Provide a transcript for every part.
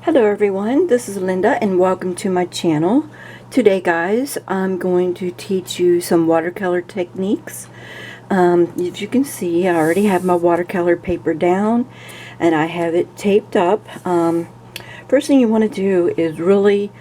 Hello everyone, this is Linda and welcome to my channel. Today guys, I'm going to teach you some watercolor techniques. As you can see, I already have my watercolor paper down and I have it taped up. First thing you want to do is really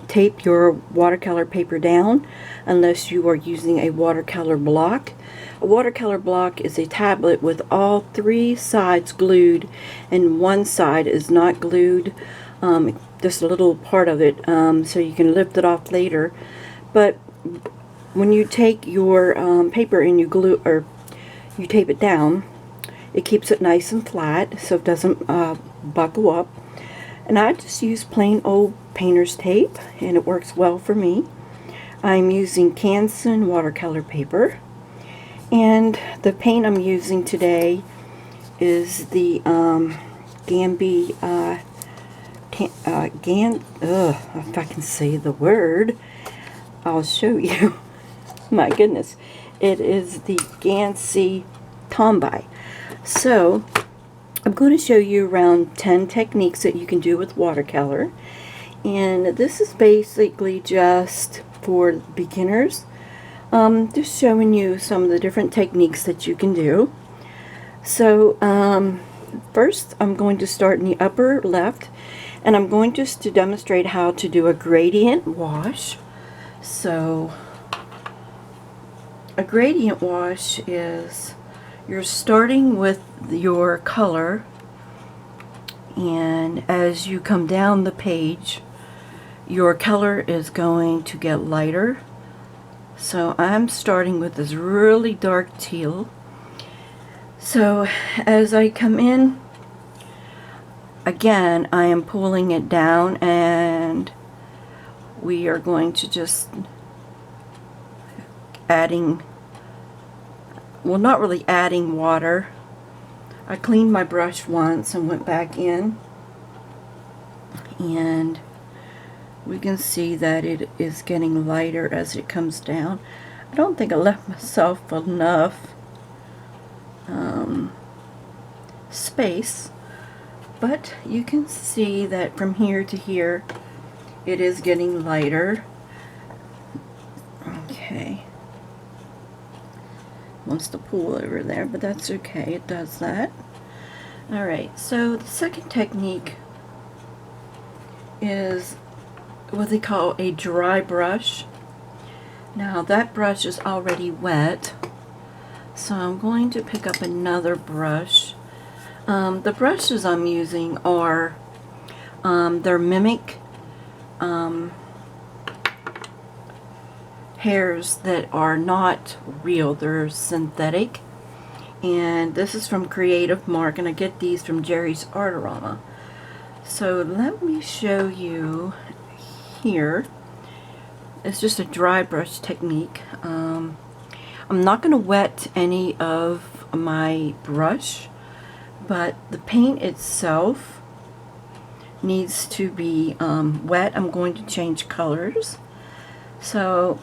tape your watercolor paper down unless you are using a watercolor block. A watercolor block is a tablet with all three sides glued and one side is not glued, just a little part of it, so you can lift it off later. But when you take your paper and you glue or you tape it down, it keeps it nice and flat so it doesn't buckle up. And I just use plain old painter's tape and it works well for me. I'm using Canson watercolor paper. And the paint I'm using today is the Gamby, if I can say the word, I'll show you. My goodness. It is the Gansy Tombai. So, I'm going to show you around 10 techniques that you can do with watercolor. And this is basically just for beginners. Just showing you some of the different techniques that you can do. So first I'm going to start in the upper left and I'm going just to demonstrate how to do a gradient wash. So a gradient wash is you're starting with your color, and as you come down the page your color is going to get lighter. So I'm starting with this really dark teal. So as I come in, again, I am pulling it down and we are going to just adding, well, not really adding water. I cleaned my brush once and went back in, and we can see that it is getting lighter as it comes down. I don't think I left myself enough space, but you can see that from here to here it is getting lighter. Okay. Wants to pull over there, but that's okay, it does that. Alright, so the second technique is what they call a dry brush. Now that brush is already wet, so I'm going to pick up another brush. The brushes I'm using are they're mimic hairs that are not real, they're synthetic, and this is from Creative Mark and I get these from Jerry's Artarama. So let me show you here. It's just a dry brush technique. I'm not going to wet any of my brush, but the paint itself needs to be wet. I'm going to change colors, so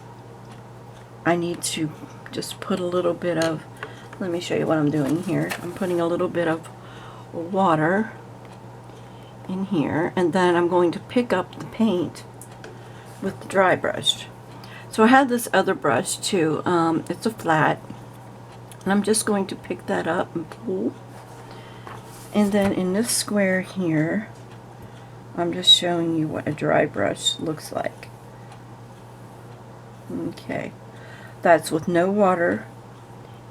I need to just put a little bit of, let me show you what I'm doing here. I'm putting a little bit of water in here, and then I'm going to pick up the paint with the dry brush. So I have this other brush too. It's a flat, and I'm just going to pick that up and pull. And then in this square here, I'm just showing you what a dry brush looks like. Okay, that's with no water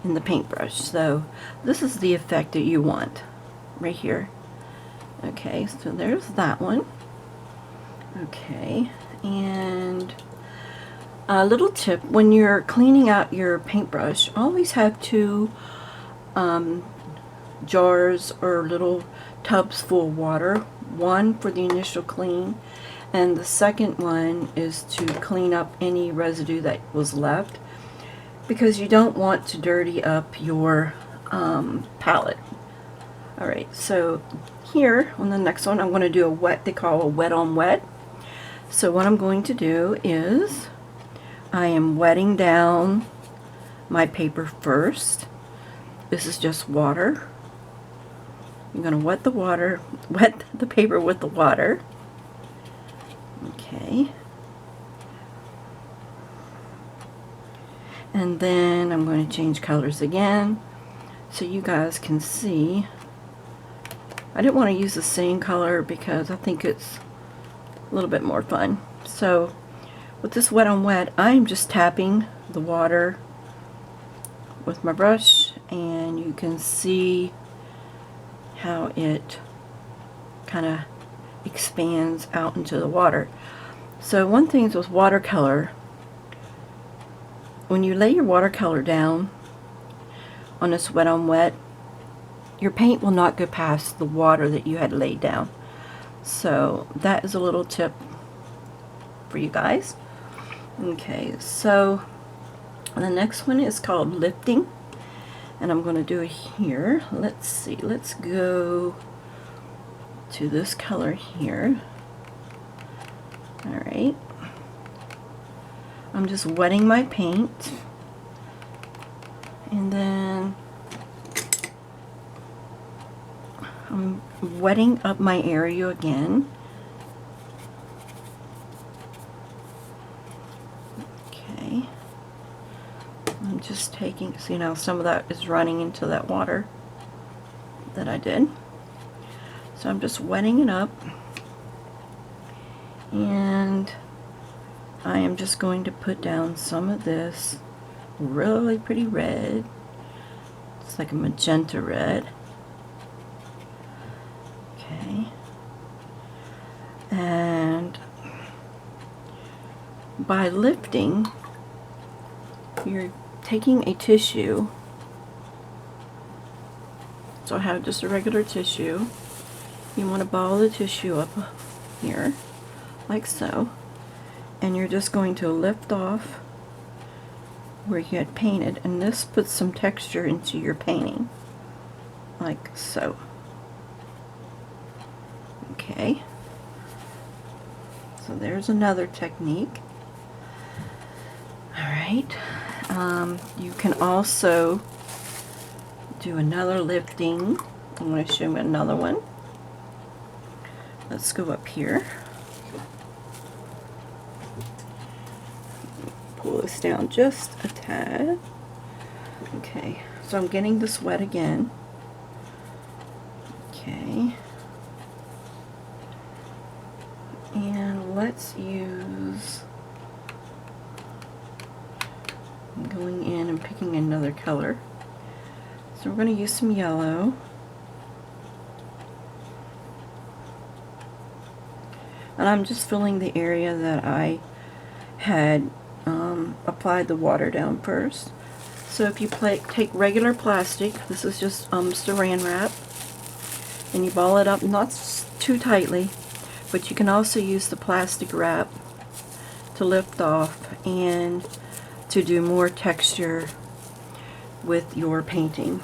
in the paintbrush. So this is the effect that you want right here. Okay, so there's that one. Okay, and a little tip, when you're cleaning out your paintbrush, always have two jars or little tubs full of water. One for the initial clean, and the second one is to clean up any residue that was left, because you don't want to dirty up your palette. Alright, so here on the next one I'm going to do a wet, they call a wet on wet. So what I'm going to do is I am wetting down my paper first. This is just water. You're going to wet the paper with the water. Okay. And then I'm going to change colors again so you guys can see. I didn't want to use the same color because I think it's a little bit more fun. So with this wet on wet, I'm just tapping the water with my brush, and you can see how it kind of expands out into the water. So one thing with watercolor, when you lay your watercolor down on this wet on wet, your paint will not go past the water that you had laid down. So that is a little tip for you guys. Okay, so the next one is called lifting, and I'm going to do it here. Let's see, let's go to this color here. Alright, I'm just wetting my paint, and then I'm wetting up my area again. Okay, I'm just taking, see now some of that is running into that water that I did. So I'm just wetting it up, and I am just going to put down some of this really pretty red. It's like a magenta red. Okay. And by lifting, you're taking a tissue. So I have just a regular tissue. You want to ball the tissue up here, like so, and you're just going to lift off where you had painted, and this puts some texture into your painting, like so. Okay, so there's another technique. Alright, you can also do another lifting. I'm going to show you another one. Let's go up here. Pull this down just a tad. Okay, so I'm getting this wet again. Okay. And let's use, I'm going in and picking another color. So we're going to use some yellow. And I'm just filling the area that I had applied the water down first. So if you take regular plastic, this is just saran wrap, and you ball it up, not too tightly, but you can also use the plastic wrap to lift off and to do more texture with your painting.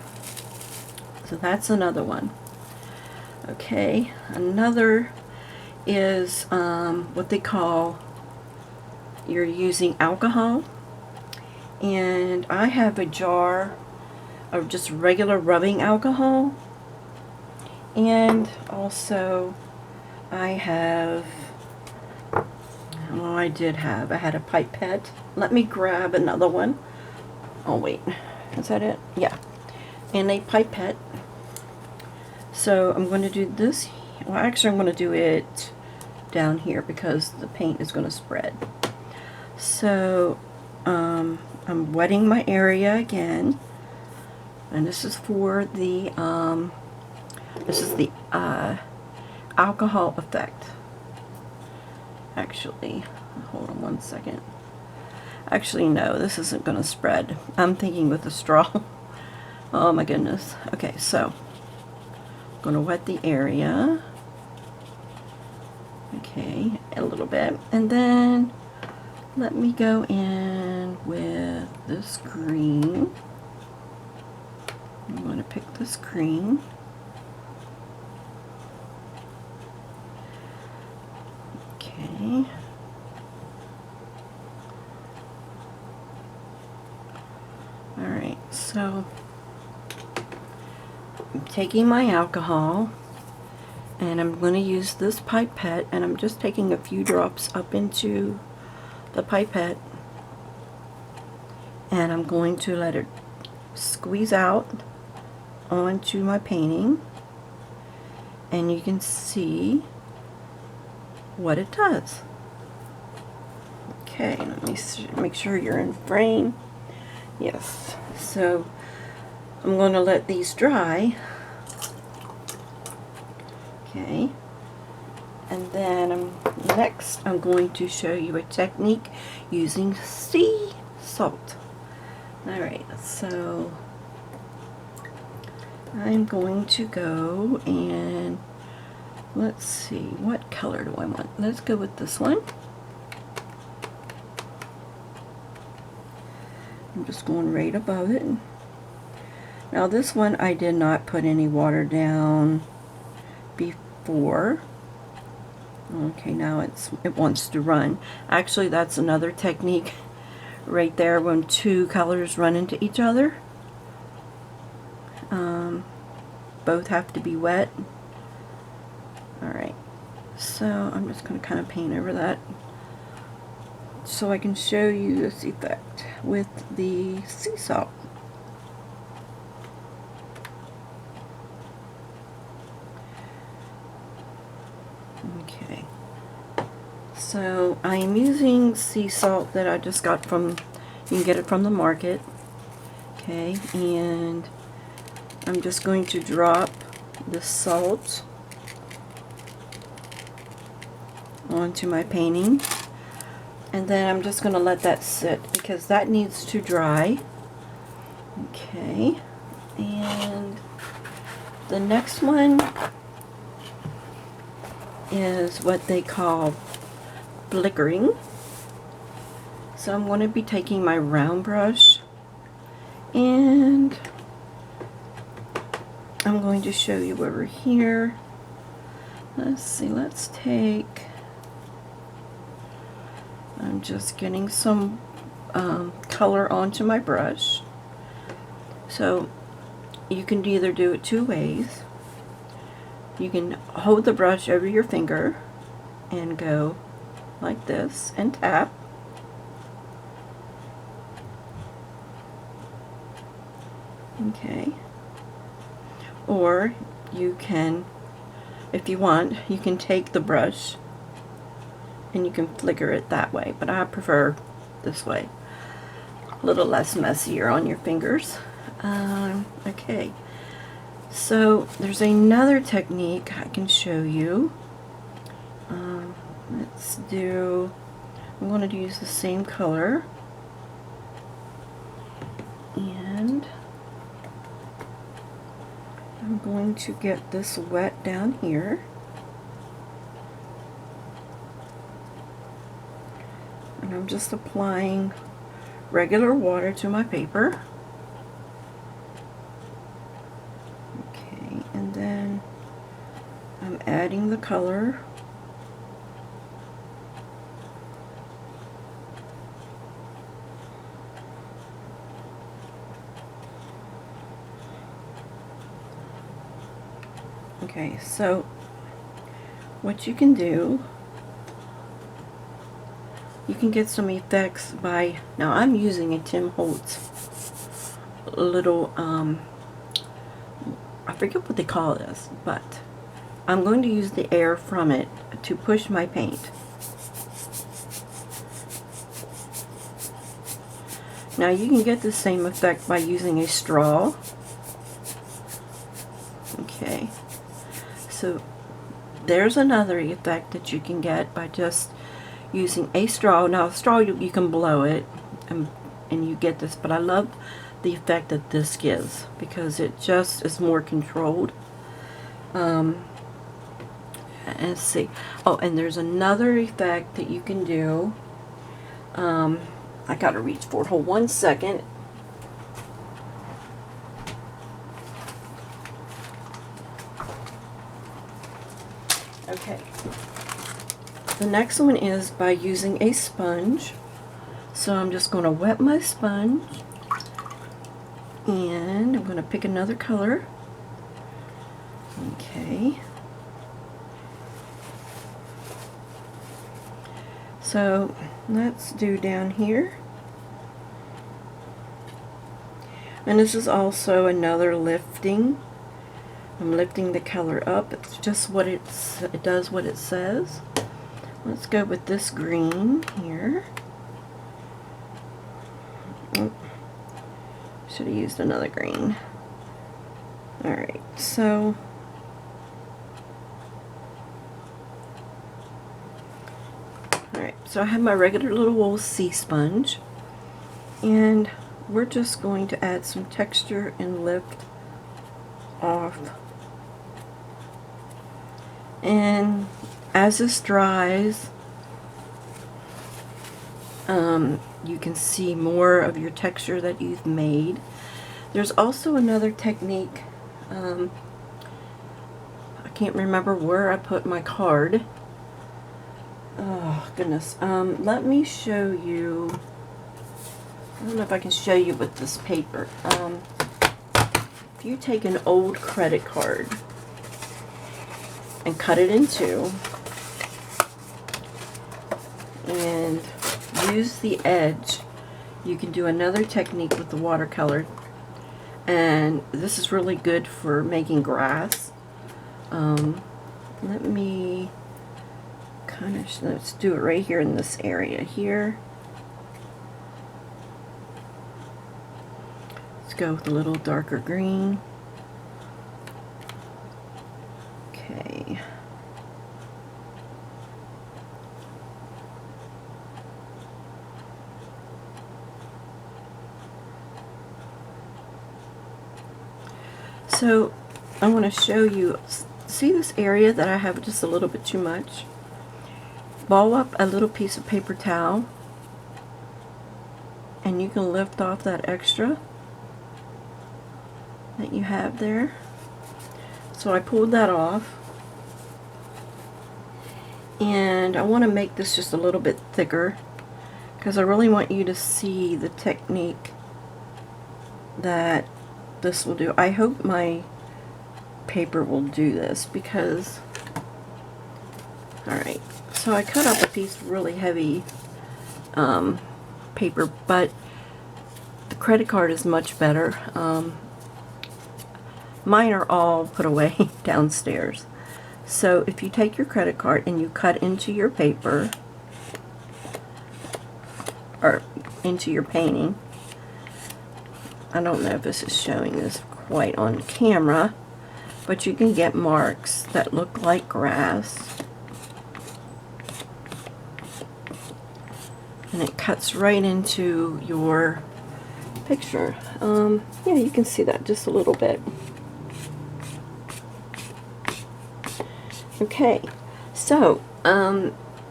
So that's another one. Okay, another is what they call, you're using alcohol, and I have a jar of just regular rubbing alcohol, and also I have, well, I had a pipette. Let me grab another one. Oh wait, is that it? Yeah, and a pipette. So I'm going to do this. Well, actually I'm going to do it down here because the paint is going to spread. So I'm wetting my area again, and this is for the alcohol effect. Actually, hold on one second. Actually, no, this isn't going to spread. I'm thinking with a straw. Oh my goodness. Okay, so I'm going to wet the area. Okay, a little bit, and then let me go in with this green. I'm going to pick this green. Okay. Alright, so I'm taking my alcohol, and I'm going to use this pipette, and I'm just taking a few drops up into the pipette, and I'm going to let it squeeze out onto my painting, and you can see what it does. Okay, let me make sure you're in frame. Yes, so I'm going to let these dry. Okay, and then next I'm going to show you a technique using sea salt. Alright, so I'm going to go and let's see, what color do I want? Let's go with this one. I'm just going right above it. Now this one I did not put any water down before. Okay, now it wants to run. Actually, that's another technique right there when two colors run into each other. Both have to be wet. Alright, so I'm just going to kind of paint over that so I can show you this effect with the sea salt. Okay, so I am using sea salt that I just got from, you can get it from the market. Okay, and I'm just going to drop the salt onto my painting, and then I'm just going to let that sit because that needs to dry. Okay, and the next one is what they call flickering. So I'm going to be taking my round brush, and I'm going to show you over here. Let's see, let's take, I'm just getting some color onto my brush. So you can either do it two ways. You can hold the brush over your finger and go like this and tap. Okay. Or you can, if you want, you can take the brush and you can flicker it that way, but I prefer this way. A little less messier on your fingers. Okay. So there's another technique I can show you. Let's do, I'm going to use the same color, and I'm going to get this wet down here. And I'm just applying regular water to my paper. Okay, and then I'm adding the color. Okay, so what you can do, you can get some effects by, now I'm using a Tim Holtz little, I forget what they call this, but I'm going to use the air from it to push my paint. Now you can get the same effect by using a straw. Okay. So there's another effect that you can get by just using a straw. Now a straw, you can blow it and you get this, but I love the effect that this gives because it just is more controlled. And let's see. Oh, and there's another effect that you can do. I gotta reach for it. Hold 1 second. Okay. The next one is by using a sponge. So I'm just going to wet my sponge, and I'm going to pick another color, Okay. So let's do down here. And this is also another lifting. I'm lifting the color up. It's just what it does what it says. Let's go with this green here. Oh, should have used another green. Alright, so I have my regular little wool sea sponge, and we're just going to add some texture and lift off. And as this dries, you can see more of your texture that you've made. There's also another technique. I can't remember where I put my card. Oh goodness. Let me show you. I don't know if I can show you with this paper. If you take an old credit card and cut it in two and use the edge, you can do another technique with the watercolor, and this is really good for making grass. Let me kind of, let's do it right here in this area here. Let's go with a little darker green. Okay. So I want to show you, see this area that I have just a little bit too much? Ball up a little piece of paper towel and you can lift off that extra that you have there. So I pulled that off, and I want to make this just a little bit thicker because I really want you to see the technique that this will do. I hope my paper will do this because, alright, so I cut up a piece of really heavy paper, but the credit card is much better. Mine are all put away downstairs. So if you take your credit card and you cut into your paper, or into your painting, I don't know if this is showing this quite on camera, but you can get marks that look like grass. And it cuts right into your picture. Yeah, you can see that just a little bit. Okay, so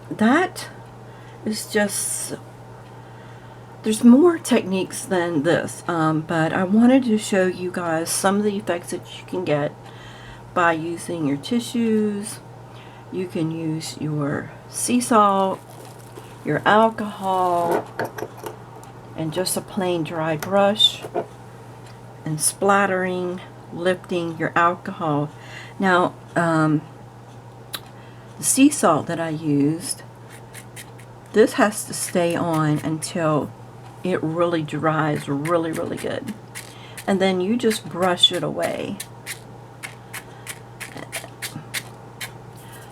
that is just, there's more techniques than this, but I wanted to show you guys some of the effects that you can get by using your tissues. You can use your sea salt, your alcohol, and just a plain dry brush, and splattering, lifting your alcohol. Now, the sea salt that I used, this has to stay on until it really dries really, really good. And then you just brush it away.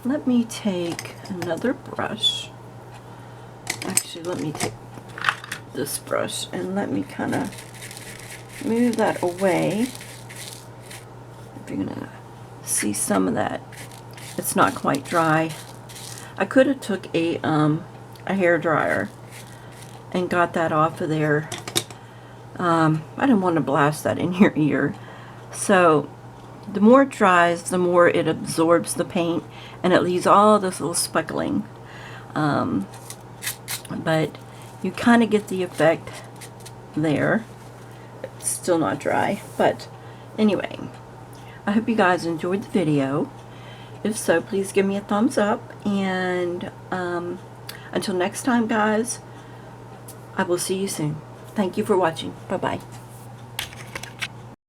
Let me take another brush. Actually, let me take this brush and let me kind of move that away. If you're gonna see some of that, it's not quite dry. I could have took a hair dryer and got that off of there. I didn't want to blast that in your ear. So the more it dries, the more it absorbs the paint and it leaves all this little speckling. But you kind of get the effect there. It's still not dry, but anyway, I hope you guys enjoyed the video. If so, please give me a thumbs up, and until next time, guys, I will see you soon. Thank you for watching. Bye-bye.